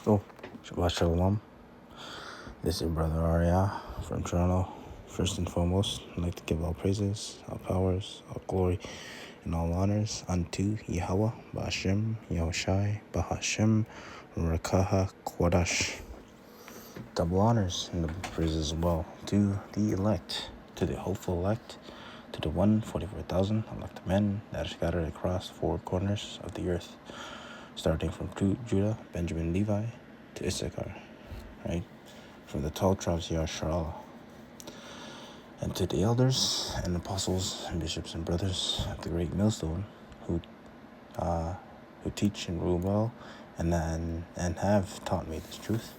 Oh, Shabbat Shalom. This is Brother Arya from Toronto. First and foremost, I'd like to give all praises, all powers, all glory, and all honors unto Yahweh, Ba'ashem, Yahushai, Bahashem, Rakaha, Kwadash. Double honors and double praises as well to the elect, to the hopeful elect, to the 144,000 elect men that are scattered across four corners of the earth, starting from Judah, Benjamin, Levi, to Issachar, right? From the 12 tribes of Yasharal. And to the elders and apostles and bishops and brothers of the great millstone who teach and rule well and have taught me this truth.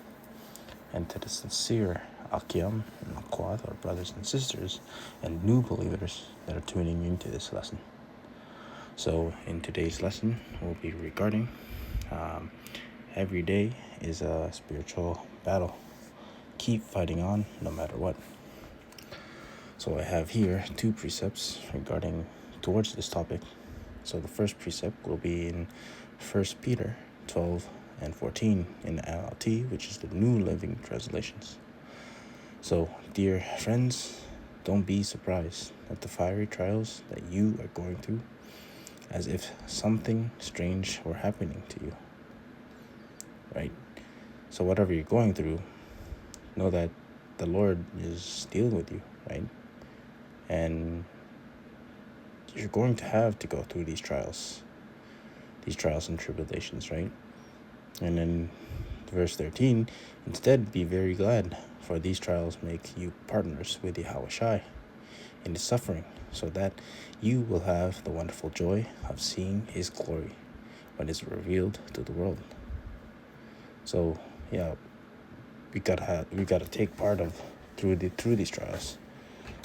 And to the sincere Akim and Akwad, our brothers and sisters, and new believers that are tuning into this lesson. So in today's lesson, we'll be regarding every day is a spiritual battle. Keep fighting on no matter what. So I have here two precepts regarding towards this topic. So the first precept will be in 1 Peter 12 and 14 in the NLT, which is the New Living Translations. So, dear friends, don't be surprised at the fiery trials that you are going through, as if something strange were happening to you. Right? So whatever you're going through, know that the Lord is dealing with you, right? And you're going to have to go through these trials and tribulations, right? And then verse 13, instead be very glad, for these trials make you partners with Yahushai in the suffering, so that you will have the wonderful joy of seeing his glory when it's revealed to the world. So yeah, we gotta take part of through these trials.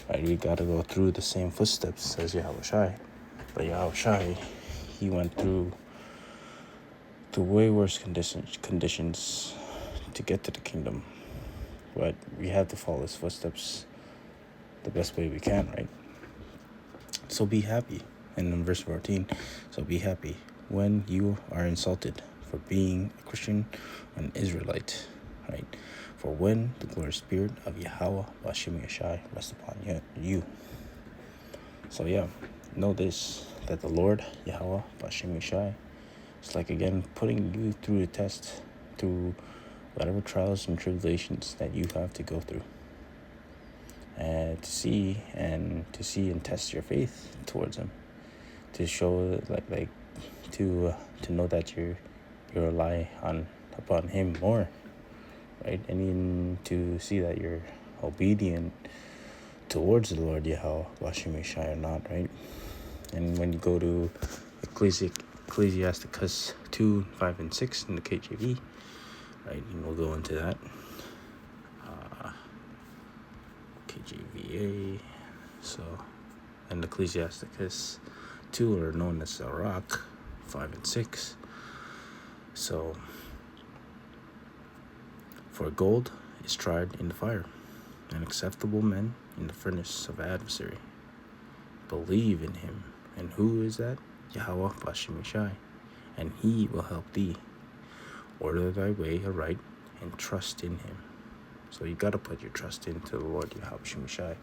Right, we gotta go through the same footsteps as Yahushai. But Yahushai, he went through the way worse conditions to get to the kingdom. But we have to follow his footsteps the best way we can, right? So be happy. And in verse 14, so be happy when you are insulted for being a Christian, an Israelite, right? For when the glorious spirit of Yahweh, Ba'ashem Yashai, rests upon you. So yeah, know this, that the Lord, Yahweh, Ba'ashem Yashai, is like, again, putting you through the test, through whatever trials and tribulations that you have to go through. And to see and test your faith towards him, to show to know that you rely upon him more, right? And even to see that you're obedient towards the Lord Yahweh, Ba'ashem Yashai or not, right? And when you go to Ecclesiasticus 2, 5, and 6 in the KJV, right, and we'll go into that. KJVA, so, and Ecclesiasticus 2 are known as Sirach 5 and 6. So, for gold is tried in the fire, and acceptable men in the furnace of adversary. Believe in him. And who is that? Yahweh Ba'ashem Yashai, and he will help thee. Order thy way aright, and trust in him. So you gotta put your trust into the Lord Yahweh Ba'ashem Yashai,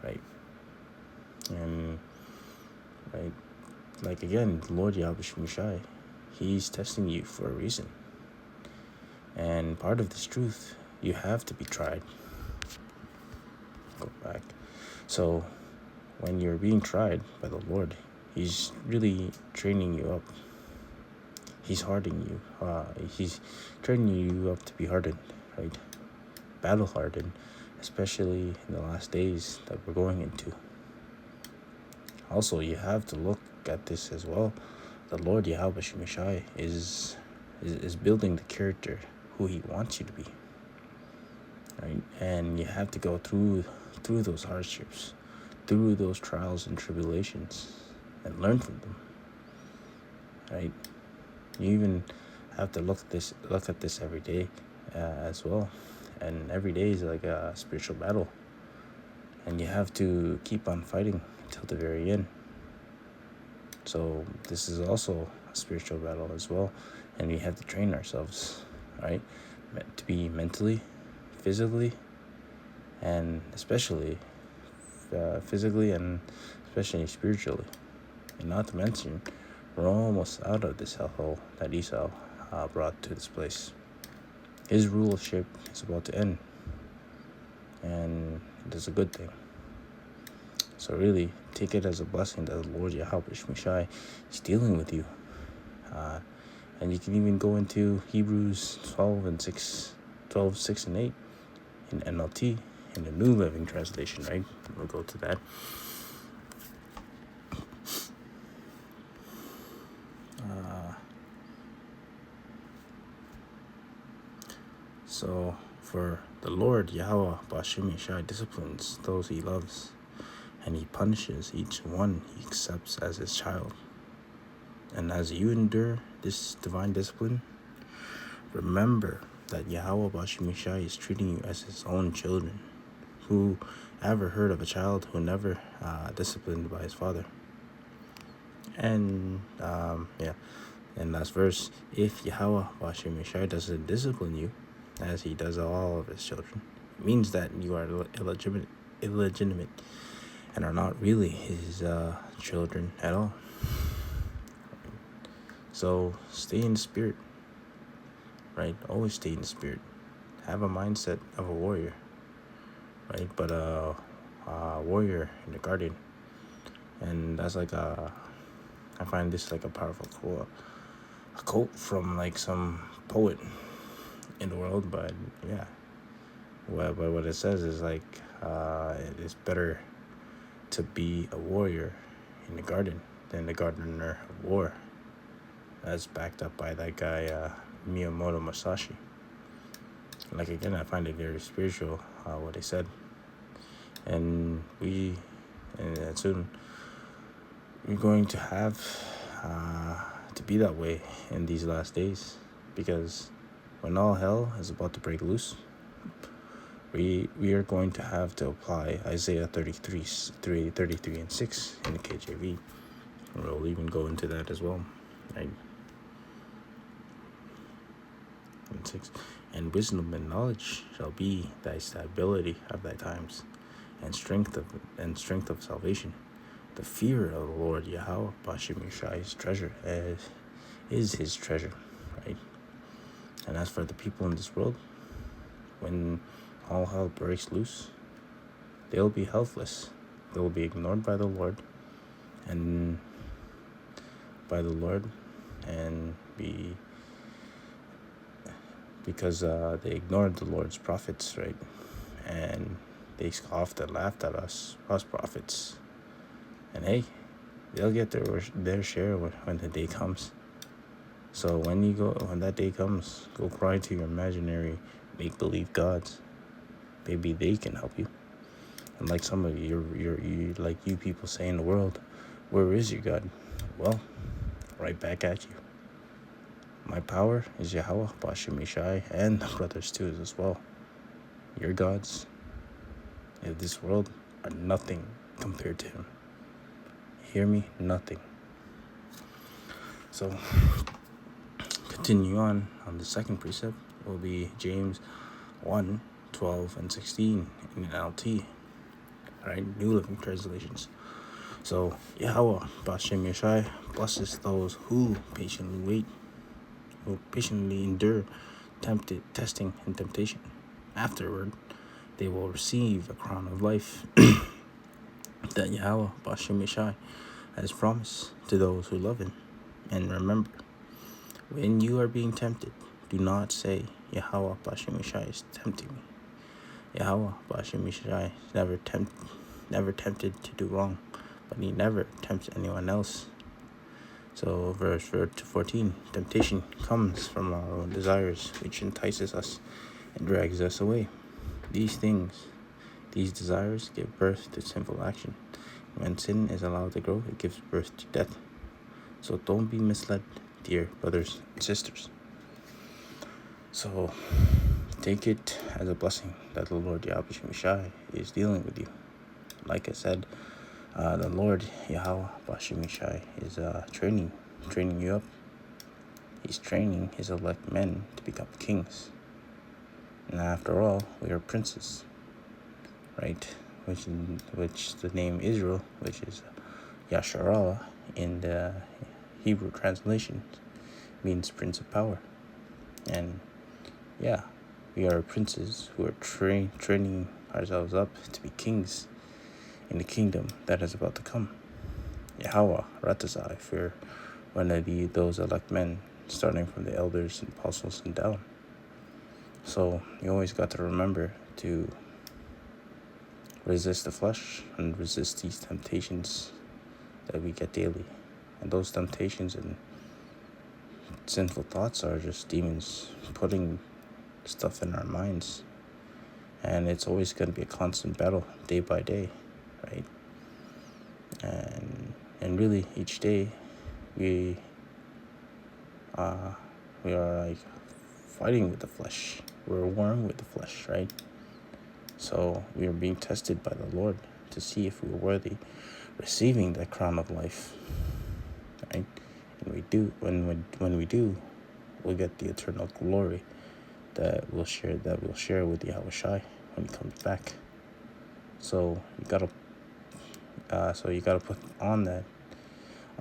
right? And right, like again, the Lord Yahweh Ba'ashem Yashai, he's testing you for a reason. And part of this truth, you have to be tried. Go back. So when you're being tried by the Lord, he's really training you up. He's hardening you. He's training you up to be hardened, right? Battle hardened, especially in the last days that we're going into. Also, you have to look at this as well. The Lord Yahweh Ba'ashem Yashai is building the character who he wants you to be, right? And you have to go through those hardships, through those trials and tribulations, and learn from them, right? You even have to look at this every day as well. And every day is like a spiritual battle. And you have to keep on fighting until the very end. So this is also a spiritual battle as well. And we have to train ourselves right? To be mentally, physically, and especially physically and especially spiritually. And not to mention, we're almost out of this hellhole that Esau brought to this place. His rulership is about to end, and it is a good thing. So really, take it as a blessing that the Lord Yahweh Shai is dealing with you. And you can even go into Hebrews 12, 6 and 8 in NLT, in the New Living Translation, right? We'll go to that. So, for the Lord Yahweh Bashim Yeshai disciplines those he loves, and he punishes each one he accepts as his child. And as you endure this divine discipline, remember that Yahweh Bashim Yeshai is treating you as his own children. Who ever heard of a child who never disciplined by his father? And and last verse, if Yahweh Bashim Yeshai doesn't discipline you as he does all of his children, it means that you are illegitimate and are not really his children at all. So stay in the spirit, right? Always stay in the spirit. Have a mindset of a warrior, right? But a warrior in the guardian. And that's like I find this like a powerful quote, a quote from like some poet in the world. But yeah, but what it says is like it is better to be a warrior in the garden than the gardener of war. That's backed up by that guy Miyamoto Musashi. Like again, I find it very spiritual what he said, and soon we're going to have to be that way in these last days, because when all hell is about to break loose, we are going to have to apply Isaiah 33 and 6 in the KJV. We'll even go into that as well, right? And 6, and wisdom and knowledge shall be thy stability of thy times, and strength of salvation. The fear of the Lord Yahweh Bashim Yeshai's treasure is his treasure, right? And as for the people in this world, when all hell breaks loose, they'll be helpless. They'll be ignored by the Lord, and because they ignored the Lord's prophets, right? And they scoffed and laughed at us prophets. And hey, they'll get their share when the day comes. So when that day comes, go cry to your imaginary make-believe gods. Maybe they can help you. And like some of you people say in the world, where is your God? Well, right back at you. My power is Yahweh, Bashim Yeshai, and the brothers too as well. Your gods in this world are nothing compared to him. Hear me? Nothing. So, continue on the second precept will be James 1, 12 and 16 in NLT, right? New Living Translations. So, Yahweh, Bashim Yeshai, blesses those who patiently wait, who patiently endure testing and temptation. Afterward, they will receive a crown of life that Yahweh, Bashim Yeshai, has promised to those who love him. And remember, when you are being tempted, do not say, Yahweh Bashim Yeshai is tempting me. Yahweh Bashim Yeshai is never tempted to do wrong, but he never tempts anyone else. So verse 14, temptation comes from our own desires, which entices us and drags us away. These desires give birth to sinful action. When sin is allowed to grow, it gives birth to death. So don't be misled, dear brothers and sisters. So take it as a blessing that the Lord Yahweh Shai is dealing with you. Like I said, the Lord Yahweh Bashim Shai is training you up, He's training his elect men to become kings. And after all, we are princes, right? Which the name Israel, which is Yasharallah in the Hebrew translation, means Prince of Power. And yeah, we are princes who are training ourselves up to be kings in the kingdom that is about to come. Yahweh, Ratazai, for one of those elect men, starting from the elders and apostles and down. So you always got to remember to resist the flesh and resist these temptations that we get daily. And those temptations and sinful thoughts are just demons putting stuff in our minds. And it's always going to be a constant battle, day by day, right? And really, each day, we are like fighting with the flesh. We're warring with the flesh, right? So we are being tested by the Lord to see if we are worthy receiving that crown of life, right? And we do. When we do, we'll get the eternal glory that we'll share with Yahweh Shai when he comes back. So you gotta put on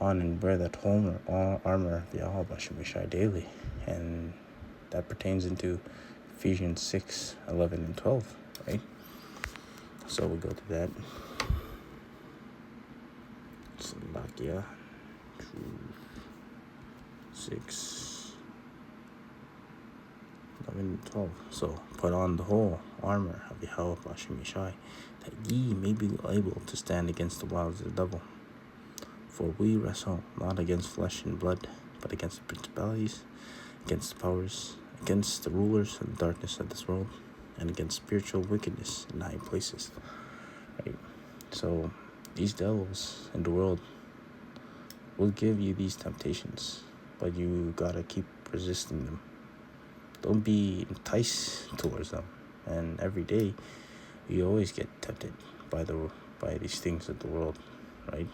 and wear that whole armor of Yahweh Bashim Shai daily, and that pertains into Ephesians 6:11 and 12, right? So we go to that. Salakia 6:11 and 12. So put on the whole armor of Yahweh Bashim Shai, that ye may be able to stand against the wiles of the devil. For we wrestle not against flesh and blood, but against the principalities, against the powers, against the rulers of the darkness of this world, and against spiritual wickedness in high places. Right? So these devils in the world will give you these temptations, but you gotta keep resisting them. Don't be enticed towards them. And every day, you always get tempted by these things of the world, right?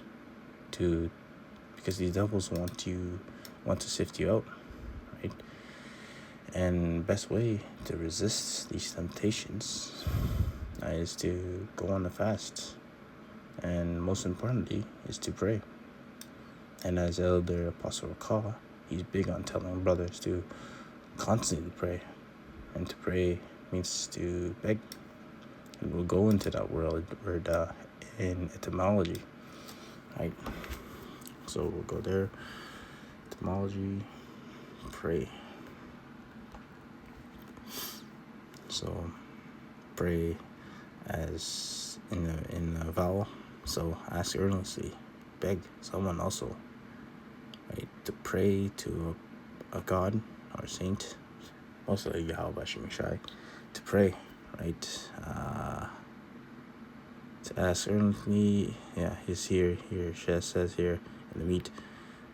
Because these devils want to sift you out, right? And best way to resist these temptations is to go on a fast, and most importantly is to pray. And as Elder Apostle Rakah, he's big on telling brothers to constantly pray, and to pray means to beg. And we'll go into that word in etymology, right? So we'll go there. Etymology, pray. So pray as in a vowel. So ask earnestly, beg someone also, right? To pray to a god or saint, mostly Yahweh Bashim Shai, to pray, right? To ask earnestly, he's here. Sheh says here in the meat,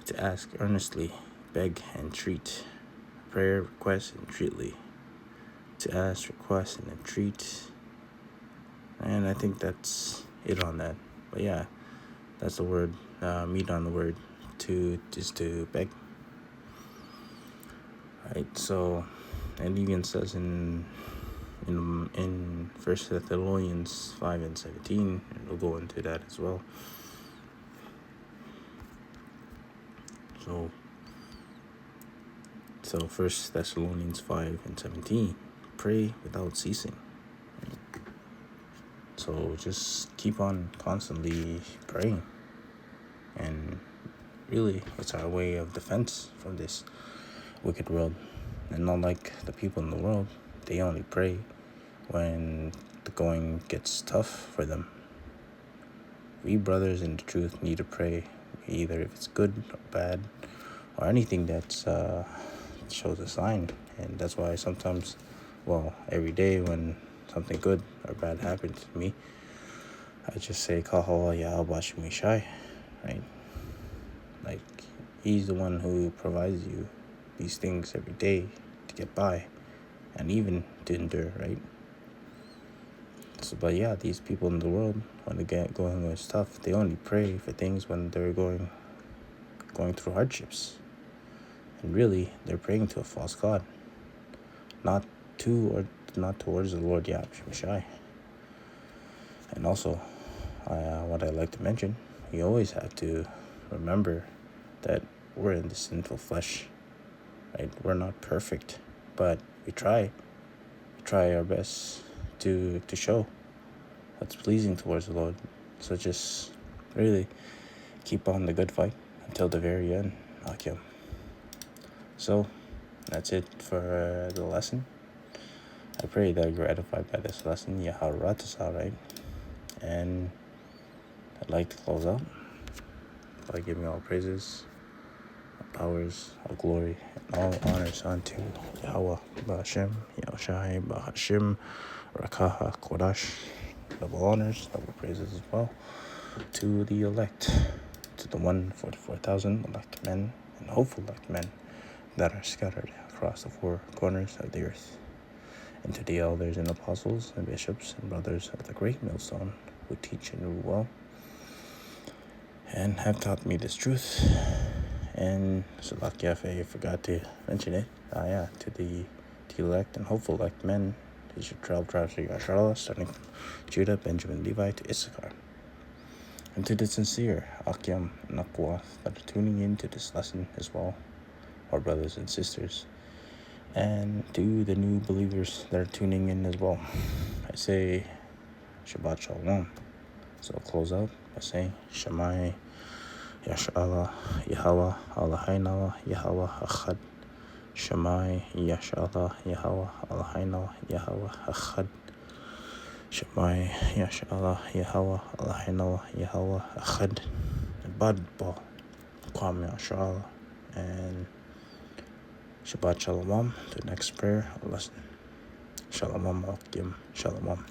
to ask earnestly, beg, entreat, prayer, request, entreatly. To ask, request, and entreat. And I think that's it on that. But yeah, that's the word, meat on the word, to beg. Right, so, and even says in 1 Thessalonians 5 and 17, and we'll go into that as well. So 1 Thessalonians 5 and 17, pray without ceasing. So just keep on constantly praying. And really, it's our way of defense from this wicked world. And unlike the people in the world, they only pray when the going gets tough for them. We brothers in the truth need to pray, either if it's good or bad, or anything that shows a sign. And that's why sometimes, every day when something good or bad happens to me, I just say, Kahala Yahweh Bashim Shai, right? Like, he's the one who provides you these things every day to get by and even to endure, right? So, but yeah, these people in the world, when they get going with stuff, they only pray for things when they're going through hardships. And really, they're praying to a false god, not to or not towards the Lord Yahweh Shai. And also, what I like to mention, you always have to remember that we're in the sinful flesh, right? We're not perfect, but we try our best to show what's pleasing towards the Lord. So just really keep on the good fight until the very end, Akim. So that's it for the lesson. I pray that you're edified by this lesson, Yaharatasa, right? And I'd like to close out by giving all praises, all powers, all glory, and all honors unto Yahweh, Ba'ashem, Yahushai, Ba'ashim, Rakaha, Kodash. Double honors, double praises as well to the elect, to the 144,000 elect men and hopeful elect men that are scattered across the four corners of the earth, and to the elders and apostles and bishops and brothers of the great millstone who teach and rule well and have taught me this truth. And Salakia, if I forgot to mention it, to the elect and hopeful elect men, these are 12 tribes of Yasharallah, starting from Judah, Benjamin, Levi to Issachar. And to the sincere Akyam and Akwath that are tuning in to this lesson as well, our brothers and sisters, and to the new believers that are tuning in as well, I say Shabbat Shalom. So I'll close out by saying Shemai Yashallah Yahweh Allahayna Yahweh Achad. Shemai Yashallah Yahweh Allahayna Yahweh Achad. Shemai Yashallah Yahweh Allahayna Yahweh Achad. Badba Kwame Yashallah. And Shabbat Shalom. To the next prayer or lesson. Shalom Akim. Shalom.